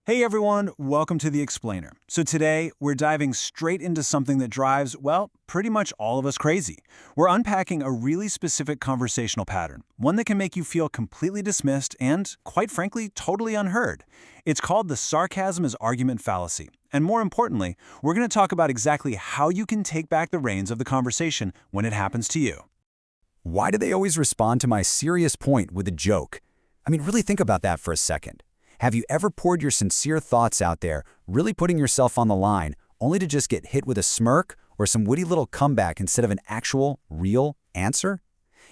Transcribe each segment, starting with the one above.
Hey everyone, welcome to The Explainer. So today, we're diving straight into something that drives, well, pretty much all of us crazy. We're unpacking a really specific conversational pattern, one that can make you feel completely dismissed and, quite frankly, totally unheard. It's called the sarcasm as argument fallacy. And more importantly, we're going to talk about exactly how you can take back the reins of the conversation when it happens to you. Why do they always respond to my serious point with a joke? Really think about that for a second. Have you ever poured your sincere thoughts out there, really putting yourself on the line, only to just get hit with a smirk or some witty little comeback instead of an actual, real answer?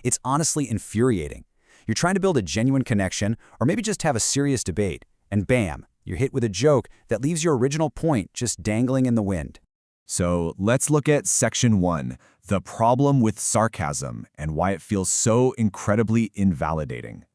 It's honestly infuriating. You're trying to build a genuine connection or maybe just have a serious debate, and bam, you're hit with a joke that leaves your original point just dangling in the wind. So let's look at Section 1, the problem with sarcasm and why it feels so incredibly invalidating.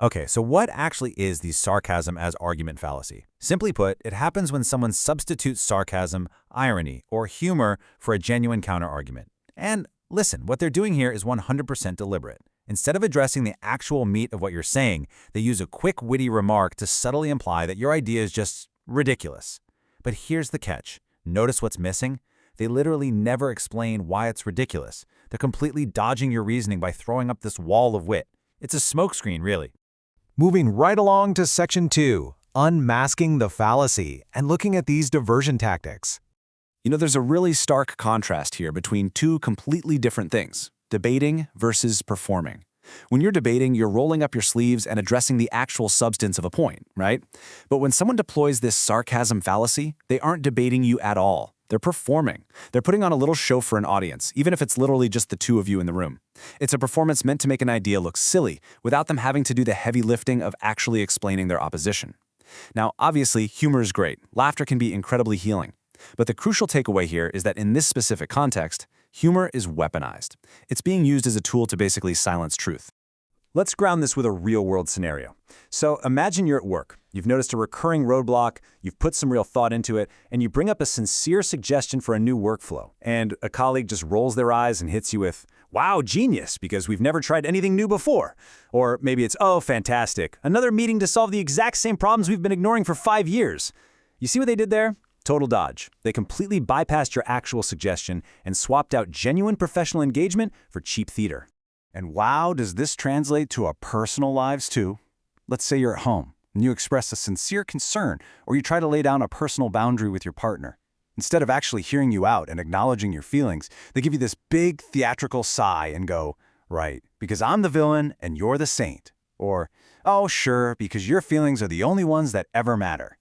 Okay, so what actually is the sarcasm as argument fallacy? Simply put, it happens when someone substitutes sarcasm, irony, or humor for a genuine counterargument. And listen, what they're doing here is 100% deliberate. Instead of addressing the actual meat of what you're saying, they use a quick, witty remark to subtly imply that your idea is just ridiculous. But here's the catch. Notice what's missing? They literally never explain why it's ridiculous. They're completely dodging your reasoning by throwing up this wall of wit. It's a smokescreen, really. Moving right along to Section 2, unmasking the fallacy and looking at these diversion tactics. There's a really stark contrast here between two completely different things, debating versus performing. When you're debating, you're rolling up your sleeves and addressing the actual substance of a point, right? But when someone deploys this sarcasm fallacy, they aren't debating you at all. They're performing. They're putting on a little show for an audience, even if it's literally just the two of you in the room. It's a performance meant to make an idea look silly, without them having to do the heavy lifting of actually explaining their opposition. Now, obviously, humor is great. Laughter can be incredibly healing. But the crucial takeaway here is that in this specific context, humor is weaponized. It's being used as a tool to basically silence truth. Let's ground this with a real-world scenario. So imagine you're at work. You've noticed a recurring roadblock, you've put some real thought into it, and you bring up a sincere suggestion for a new workflow. And a colleague just rolls their eyes and hits you with, "Wow, genius, because we've never tried anything new before." Or maybe it's, "Oh, fantastic, another meeting to solve the exact same problems we've been ignoring for 5 years." You see what they did there? Total dodge. They completely bypassed your actual suggestion and swapped out genuine professional engagement for cheap theater. And wow, does this translate to our personal lives too? Let's say you're at home and you express a sincere concern or you try to lay down a personal boundary with your partner. Instead of actually hearing you out and acknowledging your feelings, they give you this big theatrical sigh and go, "Right, because I'm the villain and you're the saint." Or, "Oh, sure, because your feelings are the only ones that ever matter."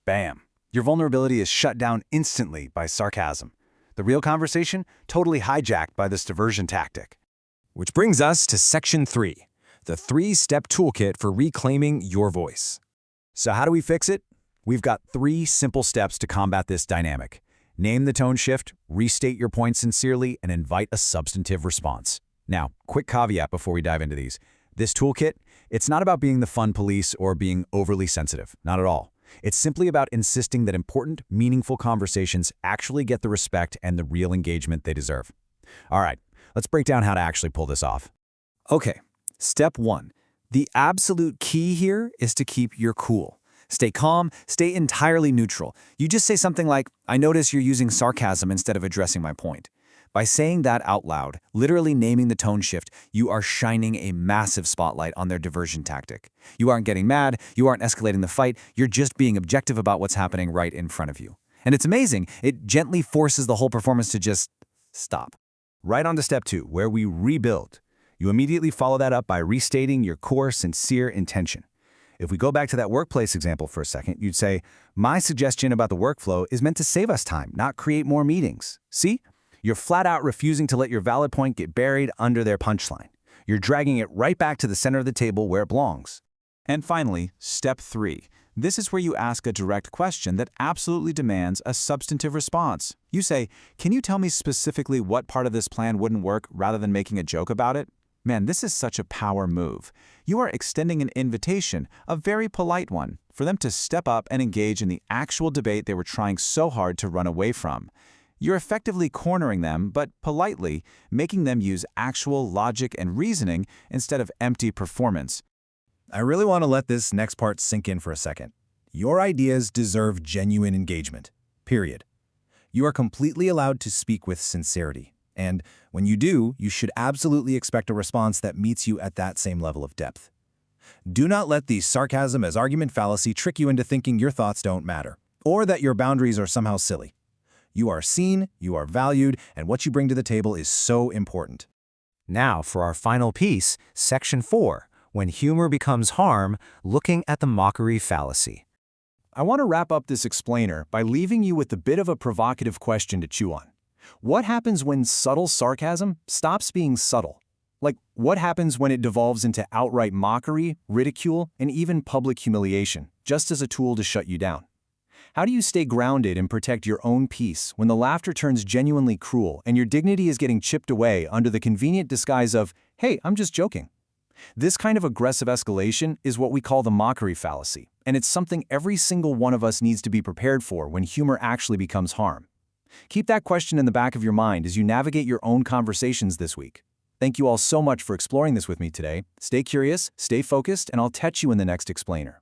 Bam. Your vulnerability is shut down instantly by sarcasm. The real conversation totally hijacked by this diversion tactic. Which brings us to Section 3, the 3-step toolkit for reclaiming your voice. So how do we fix it? We've got 3 simple steps to combat this dynamic. Name the tone shift, restate your point sincerely, and invite a substantive response. Now, quick caveat before we dive into these. This toolkit, it's not about being the fun police or being overly sensitive. Not at all. It's simply about insisting that important, meaningful conversations actually get the respect and the real engagement they deserve. All right, let's break down how to actually pull this off. Okay, step 1. The absolute key here is to keep your cool. Stay calm, stay entirely neutral. You just say something like, "I notice you're using sarcasm instead of addressing my point." By saying that out loud, literally naming the tone shift, you are shining a massive spotlight on their diversion tactic. You aren't getting mad, you aren't escalating the fight, you're just being objective about what's happening right in front of you. And it's amazing, it gently forces the whole performance to just stop. Right on to step 2, where we rebuild. You immediately follow that up by restating your core, sincere intention. If we go back to that workplace example for a second, you'd say, "My suggestion about the workflow is meant to save us time, not create more meetings." See? You're flat out refusing to let your valid point get buried under their punchline. You're dragging it right back to the center of the table where it belongs. And finally, step 3. This is where you ask a direct question that absolutely demands a substantive response. You say, "Can you tell me specifically what part of this plan wouldn't work rather than making a joke about it?" Man, this is such a power move. You are extending an invitation, a very polite one, for them to step up and engage in the actual debate they were trying so hard to run away from. You're effectively cornering them, but politely, making them use actual logic and reasoning instead of empty performance. I really want to let this next part sink in for a second. Your ideas deserve genuine engagement. Period. You are completely allowed to speak with sincerity. And when you do, you should absolutely expect a response that meets you at that same level of depth. Do not let the sarcasm as argument fallacy trick you into thinking your thoughts don't matter, or that your boundaries are somehow silly. You are seen, you are valued, and what you bring to the table is so important. Now for our final piece, Section 4, When Humor Becomes Harm, Looking at the Mockery Fallacy. I want to wrap up this explainer by leaving you with a bit of a provocative question to chew on. What happens when subtle sarcasm stops being subtle? Like, what happens when it devolves into outright mockery, ridicule, and even public humiliation, just as a tool to shut you down? How do you stay grounded and protect your own peace when the laughter turns genuinely cruel and your dignity is getting chipped away under the convenient disguise of, hey, I'm just joking? This kind of aggressive escalation is what we call the mockery fallacy, and it's something every single one of us needs to be prepared for when humor actually becomes harm. Keep that question in the back of your mind as you navigate your own conversations this week. Thank you all so much for exploring this with me today. Stay curious, stay focused, and I'll catch you in the next explainer.